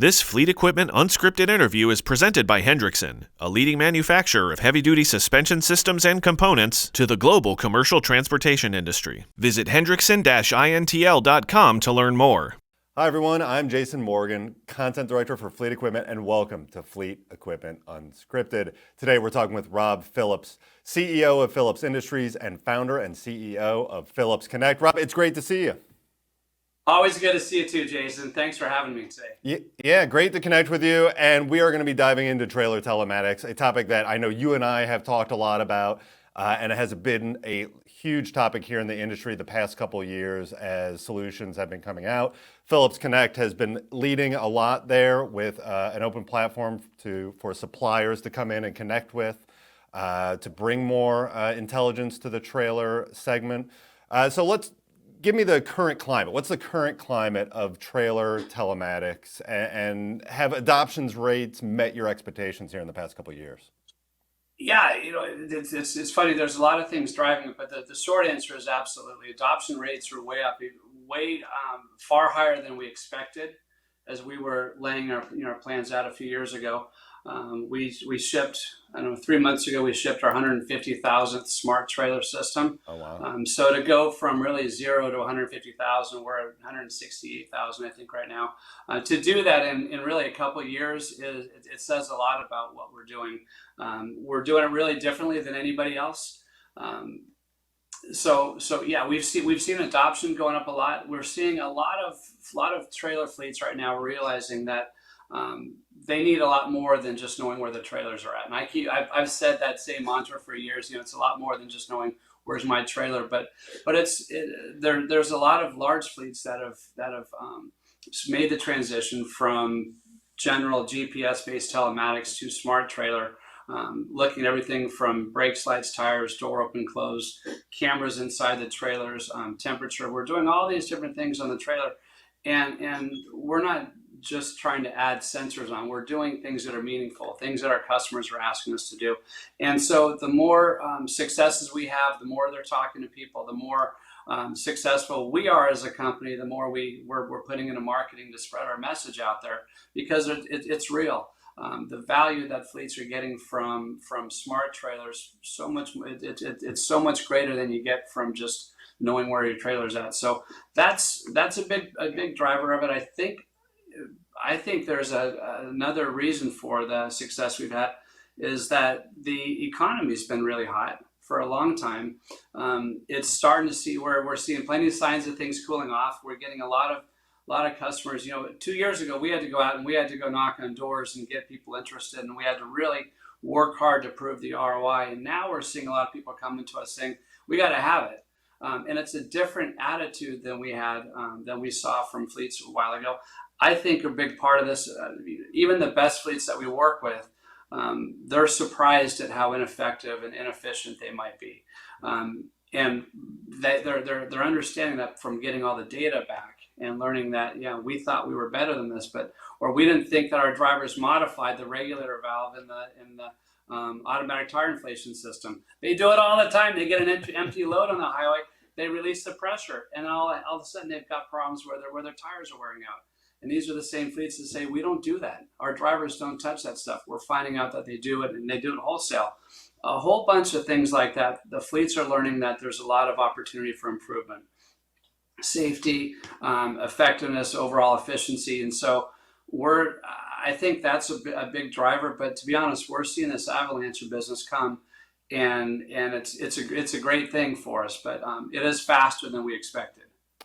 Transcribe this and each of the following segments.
This Fleet Equipment Unscripted interview is presented by Hendrickson, a leading manufacturer of heavy-duty suspension systems and components to the global commercial transportation industry. Visit hendrickson-intl.com to learn more. Hi everyone, I'm Jason Morgan, Content Director for Fleet Equipment, and welcome to Fleet Equipment Unscripted. Today we're talking with Rob Phillips, CEO of Phillips Industries and founder and CEO of Phillips Connect. Rob, it's great to see you. Always good to see you too, Jason. Thanks for having me today. Yeah, great to connect with you. And we are going to be diving into trailer telematics, a topic that I know you and I have talked a lot about, and it has been a huge topic here in the industry the past couple of years as solutions have been coming out. Phillips Connect has been leading a lot there with an open platform for suppliers to come in and connect with, to bring more intelligence to the trailer segment. So let's give me the current climate. What's the current climate of trailer telematics, and have adoptions rates met your expectations here in the past couple of years? Yeah, it's funny. There's a lot of things driving it, but the short answer is absolutely. Adoption rates are way up, far higher than we expected as we were laying our plans out a few years ago. We shipped, I don't know, 3 months ago, we shipped our 150,000th smart trailer system. Oh, wow. So to go from really 0 to 150,000, we're at 168,000, I think, right now. To do that in really a couple of years, it says a lot about what we're doing. We're doing it really differently than anybody else. So yeah, we've seen adoption going up a lot. We're seeing a lot of trailer fleets right now realizing that they need a lot more than just knowing where the trailers are at. And I've said that same mantra for years. It's a lot more than just knowing where's my trailer. But there's a lot of large fleets that have made the transition from general GPS-based telematics to smart trailer. Looking at everything from brakes, lights, tires, door open, close, cameras inside the trailers, temperature. We're doing all these different things on the trailer, and we're not just trying to add sensors on. We're doing things that are meaningful, things that our customers are asking us to do. And so the more successes we have, the more they're talking to people, the more successful we are as a company, the more we're putting into marketing to spread our message out there, because it's real. The value that fleets are getting from smart trailers, it's so much greater than you get from just knowing where your trailer's at. So that's a big driver of it. I think there's another reason for the success we've had is that the economy's been really hot for a long time. It's starting to see where we're seeing plenty of signs of things cooling off. We're getting a lot of customers. 2 years ago, we had to go out and we had to go knock on doors and get people interested, and we had to really work hard to prove the ROI. And now we're seeing a lot of people coming to us saying, we got to have it. And it's a different attitude than we saw from fleets a while ago. I think a big part of this, even the best fleets that we work with, they're surprised at how ineffective and inefficient they might be. And they're understanding that from getting all the data back and learning that, we thought we were better than this, or we didn't think that our drivers modified the regulator valve in the automatic tire inflation system. They do it all the time. They get an empty load on the highway, they release the pressure, and all of a sudden they've got problems where their tires are wearing out. And these are the same fleets that say, we don't do that. Our drivers don't touch that stuff. We're finding out that they do it, and they do it wholesale. A whole bunch of things like that. The fleets are learning that there's a lot of opportunity for improvement. Safety, effectiveness, overall efficiency. And so I think that's a big driver. But to be honest, we're seeing this avalanche of business come, and it's a great thing for us. But it is faster than we expected.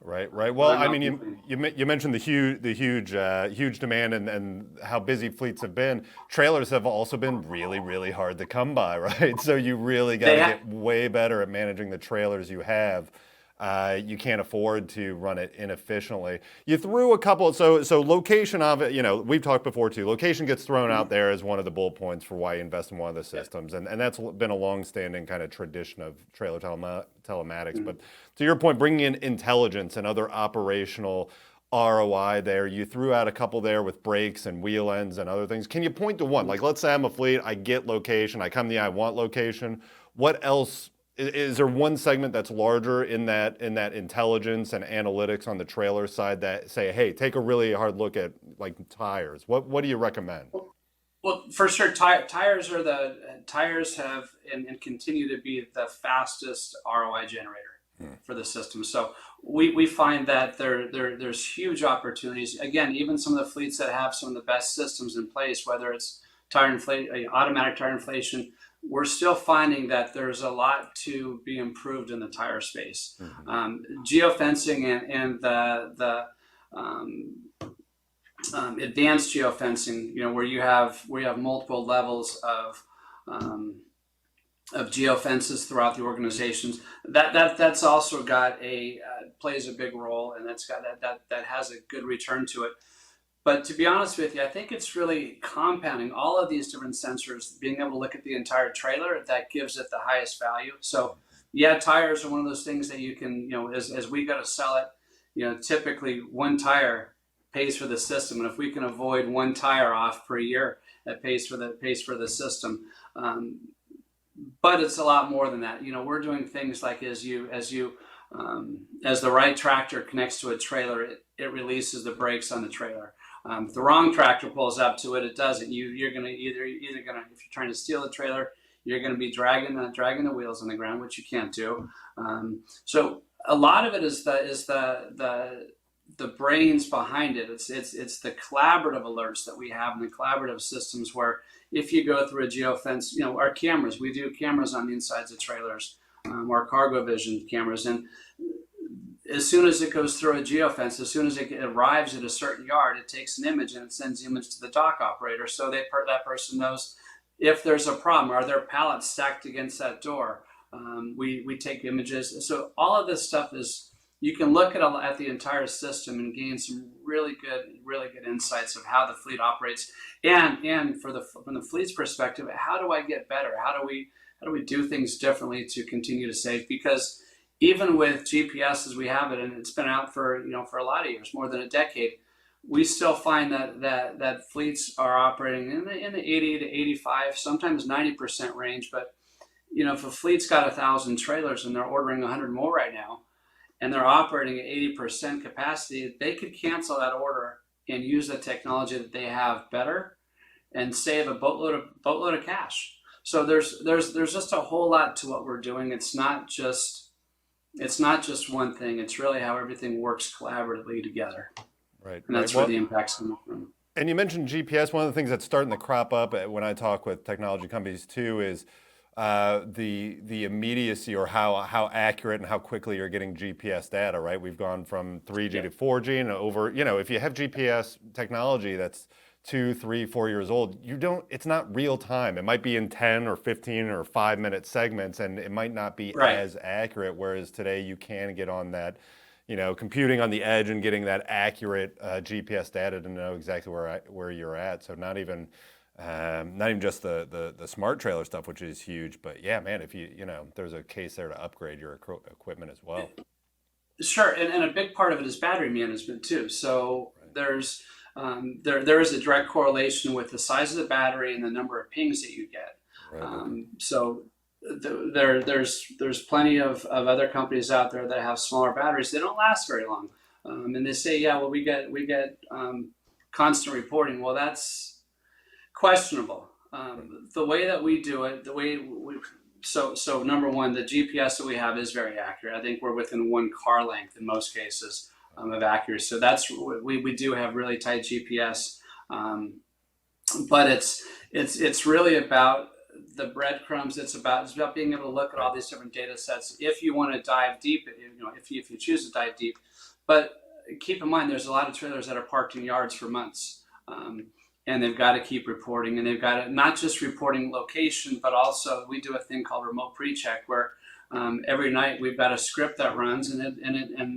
Right. Well, I mean, you mentioned the huge demand and how busy fleets have been. Trailers have also been really, really hard to come by, right? So you really got to get way better at managing the trailers you have. You can't afford to run it inefficiently. You threw a couple, so location of it, we've talked before too. Location gets thrown out there as one of the bullet points for why you invest in one of the systems. And that's been a long-standing kind of tradition of trailer telematics. But to your point, bringing in intelligence and other operational ROI there, you threw out a couple there with brakes and wheel ends and other things. Can you point to one? Like, let's say I'm a fleet, I get location, I come to you, I want location. What else Is there one segment that's larger in that intelligence and analytics on the trailer side that say, hey, take a really hard look at like tires? What do you recommend? Well, for sure, tires have and continue to be the fastest ROI generator for the system. So we find that there's huge opportunities. Again, even some of the fleets that have some of the best systems in place, whether it's automatic tire inflation, we're still finding that there's a lot to be improved in the tire space. Geofencing and the advanced geofencing, where you have multiple levels of geofences throughout the organizations. That's also got plays a big role, and that's got that has a good return to it. But to be honest with you, I think it's really compounding all of these different sensors, being able to look at the entire trailer, that gives it the highest value. So yeah, tires are one of those things that you can, as we go to sell it, typically one tire pays for the system. And if we can avoid one tire off per year, that pays for the system. But it's a lot more than that. We're doing things like as the right tractor connects to a trailer, it releases the brakes on the trailer. If the wrong tractor pulls up to it, it doesn't. You're gonna either gonna, if you're trying to steal the trailer, you're gonna be dragging the wheels on the ground, which you can't do. So a lot of it is the brains behind it. It's the collaborative alerts that we have and the collaborative systems where if you go through a geofence, our cameras, we do cameras on the insides of trailers, our cargo vision cameras, and as soon as it goes through a geofence, as soon as it arrives at a certain yard, it takes an image and it sends the image to the dock operator, so that person knows if there's a problem. Are there pallets stacked against that door? We take images. So all of this stuff is, you can look at the entire system and gain some really good insights of how the fleet operates, and from the fleet's perspective, how do I get better? How do we do things differently to continue to save? Because even with GPS as we have it, and it's been out for a lot of years, more than a decade, we still find that fleets are operating in the 80 to 85, sometimes 90% range. But if a fleet's got 1,000 trailers and they're ordering 100 more right now, and they're operating at 80% capacity, they could cancel that order and use the technology that they have better and save a boatload of cash. So there's just a whole lot to what we're doing. It's not just one thing. It's really how everything works collaboratively together. Right. And that's where the impact's coming from. And you mentioned GPS. One of the things that's starting to crop up when I talk with technology companies too is the immediacy, or how accurate and how quickly you're getting GPS data, right? We've gone from 3G to 4G and over, if you have GPS technology that's 2, 3, 4 years old, it's not real time. It might be in 10 or 15 or 5-minute segments, and it might not be as accurate. Whereas today you can get on that, computing on the edge and getting that accurate GPS data to know exactly where you're at. So not even just the smart trailer stuff, which is huge, but yeah, man, if there's a case there to upgrade your equipment as well. Sure, and a big part of it is battery management too. So there's there is a direct correlation with the size of the battery and the number of pings that you get. So there's plenty of other companies out there that have smaller batteries. They don't last very long, and they say, yeah, well, we get constant reporting. Well, that's questionable. The way that we do it, so number one, the GPS that we have is very accurate. I think we're within one car length in most cases of accuracy. So that's, we do have really tight GPS, but it's really about the breadcrumbs. It's about being able to look at all these different data sets if you want to dive deep, if you choose to dive deep. But keep in mind, there's a lot of trailers that are parked in yards for months. And they've got to keep reporting, and they've got to not just reporting location, but also we do a thing called remote pre-check, where every night we've got a script that runs, and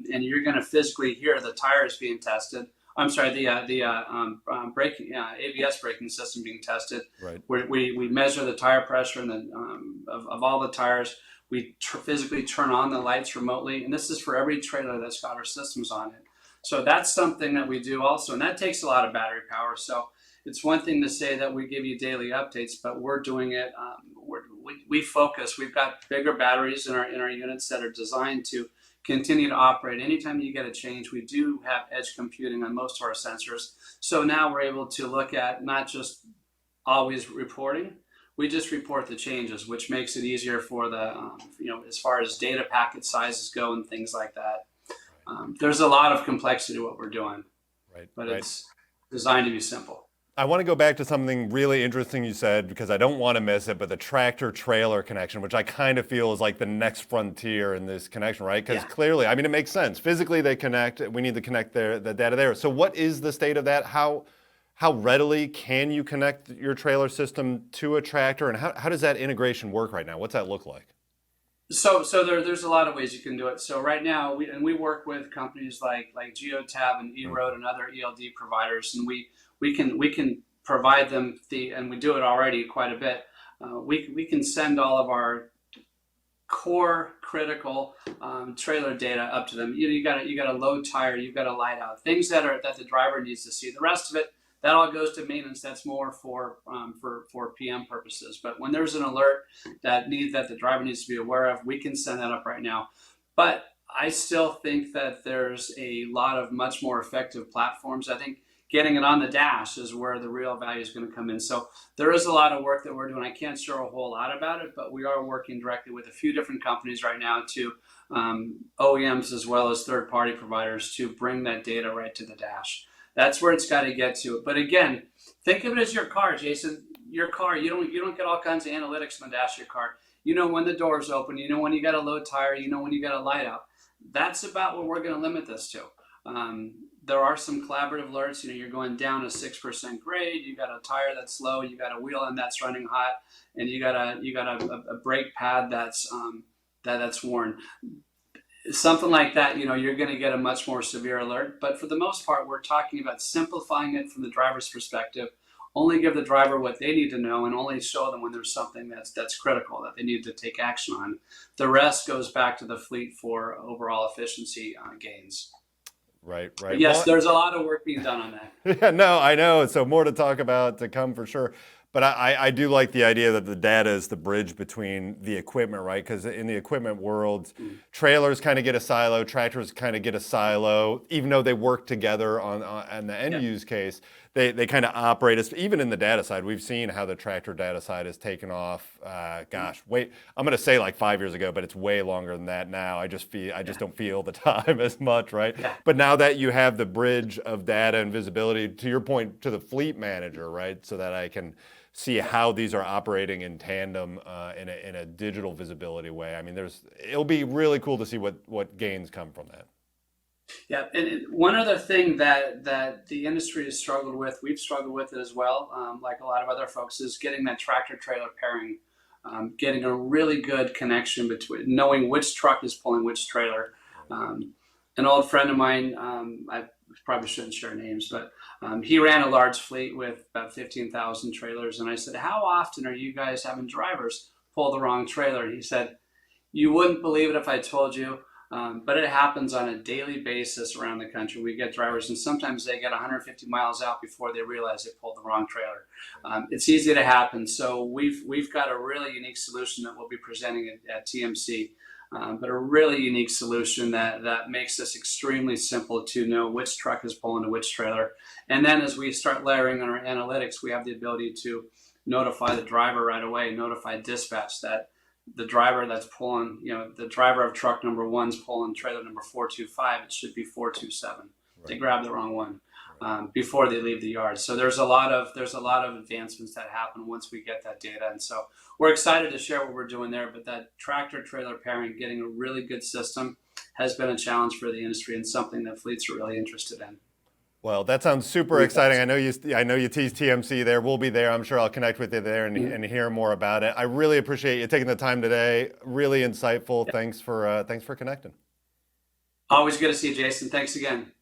you're going to physically hear the tires being tested. I'm sorry, the braking ABS braking system being tested. Right. Where we measure the tire pressure and of all the tires. We physically turn on the lights remotely, and this is for every trailer that's got our systems on it. So that's something that we do also, and that takes a lot of battery power. So it's one thing to say that we give you daily updates, but we're doing it. We focus. We've got bigger batteries in our units that are designed to continue to operate. Anytime you get a change, we do have edge computing on most of our sensors. So now we're able to look at not just always reporting. We just report the changes, which makes it easier for the, as far as data packet sizes go and things like that. There's a lot of complexity to what we're doing, but it's designed to be simple. I want to go back to something really interesting you said, because I don't want to miss it, but the tractor trailer connection, which I kind of feel is like the next frontier in this connection, right? Because clearly, I mean, it makes sense. Physically, they connect. We need to connect the data there. So what is the state of that? How readily can you connect your trailer system to a tractor, and how does that integration work right now? What's that look like? So there's a lot of ways you can do it. So right now, we work with companies like Geotab and eRoad and other ELD providers, and we can provide them and we do it already quite a bit. We can send all of our core critical trailer data up to them. You got a low tire, you've got a light out, things that the driver needs to see. The rest of it, that all goes to maintenance. That's more for PM purposes. But when there's an alert that the driver needs to be aware of, we can send that up right now. But I still think that there's a lot of much more effective platforms. I think getting it on the dash is where the real value is going to come in. So there is a lot of work that we're doing. I can't share a whole lot about it, but we are working directly with a few different companies right now to OEMs as well as third-party providers to bring that data right to the dash. That's where it's got to get to. But again, think of it as your car, Jason. Your car, you don't get all kinds of analytics on the dash of your car. You know when the door's open. You know when you got a low tire. You know when you got a light out. That's about what we're going to limit this to. There are some collaborative alerts. You're going down a 6% grade. You got a tire that's low. You got a wheel end that's running hot, and you got a brake pad that's worn. Something like that, you're going to get a much more severe alert. But for the most part, we're talking about simplifying it from the driver's perspective. Only give the driver what they need to know, and only show them when there's something that's critical that they need to take action on. The rest goes back to the fleet for overall efficiency gains. Right. But yes, there's a lot of work being done on that. Yeah, no, I know. So more to talk about to come for sure. But I do like the idea that the data is the bridge between the equipment, right? Because in the equipment world, trailers kind of get a silo, tractors kind of get a silo, even though they work together on the end use case. They kind of operate as, even in the data side, we've seen how the tractor data side has taken off. I'm going to say like 5 years ago, but it's way longer than that now. I just don't feel the time as much, right? Yeah. But now that you have the bridge of data and visibility, to your point, to the fleet manager, right? So that I can see how these are operating in tandem in a digital visibility way. I mean, it'll be really cool to see what gains come from that. Yeah, and one other thing that the industry has struggled with, we've struggled with it as well, like a lot of other folks, is getting that tractor-trailer pairing, getting a really good connection between knowing which truck is pulling which trailer. An old friend of mine, I probably shouldn't share names, but he ran a large fleet with about 15,000 trailers, and I said, how often are you guys having drivers pull the wrong trailer? And he said, you wouldn't believe it if I told you. But it happens on a daily basis around the country. We get drivers, and sometimes they get 150 miles out before they realize they pulled the wrong trailer. It's easy to happen. So we've got a really unique solution that we'll be presenting at TMC, but a really unique solution that makes this extremely simple to know which truck is pulling to which trailer. And then as we start layering on our analytics, we have the ability to notify the driver right away, notify dispatch that the driver that's pulling, the driver of truck number 1's pulling trailer number 425, it should be 427. Right. They grab the wrong one before they leave the yard. So there's a lot of advancements that happen once we get that data. And so we're excited to share what we're doing there, but that tractor trailer pairing, getting a really good system, has been a challenge for the industry and something that fleets are really interested in. Well, that sounds super exciting. I know you teased TMC there. We'll be there. I'm sure I'll connect with you there and hear more about it. I really appreciate you taking the time today. Really insightful. Yeah. Thanks for connecting. Always good to see you, Jason. Thanks again.